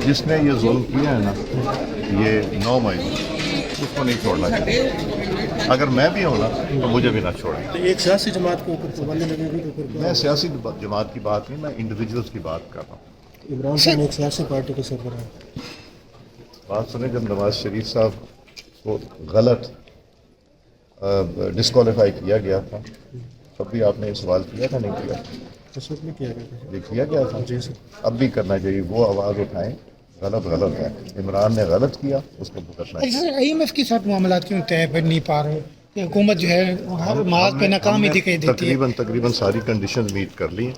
جس نے یہ ظلم کیا ہے نا، یہ 9 مئی اس کو نہیں چھوڑنا چاہیے. اگر میں بھی ہوں نا تو مجھے بھی نہ چھوڑیں. ایک سیاسی جماعت کے اوپر پابندی لگے گی تو پھر میں سیاسی جماعت کی بات نہیں، میں انڈیویجولس کی بات کر رہا ہوں. عمران خان ایک سیاسی پارٹی کے سربراہ ہیں. بات سنیں، جب نواز شریف صاحب کو غلط ڈسکوالیفائی کیا گیا تھا تب بھی آپ نے یہ سوال کیا تھا نہیں کیا؟ اس وقت میں کیا گیا تھا. یہ کیا گیا تھا. جی سر. اب بھی کرنا چاہیے. وہ آواز اٹھائیں، غلط ہے. عمران نے غلط کیا، اس کو بھگتنا چاہیے. آئی ایم ایف کے ساتھ معاملات کیوں طے بن نہیں پا رہے کہ حکومت جو ہے ہر محاذ پہ ناکام ہی دکھائی دیتی ہے. تقریباً ساری کنڈیشنز میٹ کر لی ہیں.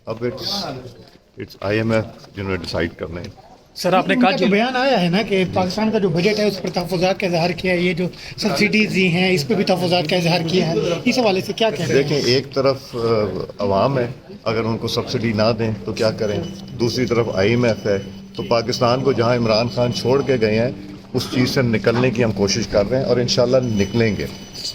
اب اٹس آئی ایم ایف جنہوں نے ڈیسائیڈ کرنا ہے. سر آپ نے ان کہا کا جو بیان آیا ہے نا کہ پاکستان کا جو بجٹ ہے اس پر تحفظات کا اظہار کیا ہے، یہ جو سبسڈیز دی ہیں اس پہ بھی تحفظات کا اظہار کیا ہے. اس حوالے سے کیا کہہ رہے ہیں؟ دیکھیں، ایک طرف عوام ہے، اگر ان کو سبسڈی نہ دیں تو کیا کریں. دوسری طرف آئی ایم ایف ہے. تو پاکستان کو جہاں عمران خان چھوڑ کے گئے ہیں اس چیز سے نکلنے کی ہم کوشش کر رہے ہیں اور انشاءاللہ نکلیں گے.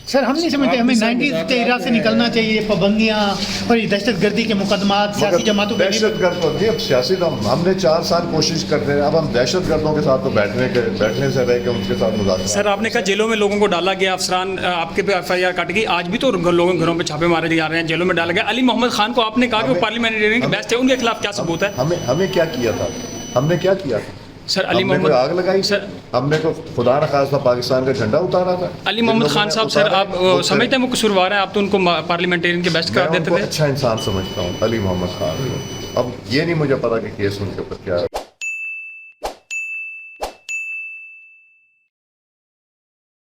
سر ہم نہیں سمجھتے ہمیں 90s کے ایرا سے نکلنا چاہیے. پابندیاں اور یہ دہشت گردی کے مقدمات سیاسی جماعتوں کے دہشت گرد ہوتی ہے. اب سیاسی ہم نے 4 سال کوشش کرتے ہیں. اب ہم دہشت گردوں کے ساتھ تو بیٹھنے سے رہ کے ان کے ساتھ مذاکرات. سر آپ نے کہا جیلوں میں لوگوں کو ڈالا گیا، افسران آپ کے پہ ایف آئی آر کٹ گئی، آج بھی تو لوگوں گھروں پہ چھاپے مارے جا رہے ہیں، جیلوں میں ڈالا گیا. علی محمد خان کو آپ نے کہا کہ وہ پارلیمنٹرین کے بیسٹ ہے، ان کے خلاف کیا ثبوت ہے؟ ہمیں کیا کیا تھا؟ ہم نے کیا کیا تھا؟ سر علی ہم نے کوئی محمد آگ لگائی؟ سر ہم نے تو خدا نخواستہ پاکستان کا جھنڈا اتارا تھا. علی محمد خان صاحب، سر آپ سمجھتے ہیں وہ قصوروار ہیں؟ آپ تو ان کو پارلیمنٹرین کے بیسٹ قرار میں ان دیتے کو تھے. اچھا انسان سمجھتا ہوں علی محمد خان کو. اب یہ نہیں مجھے پتا کہ کیس ان کے اوپر کیا ہے.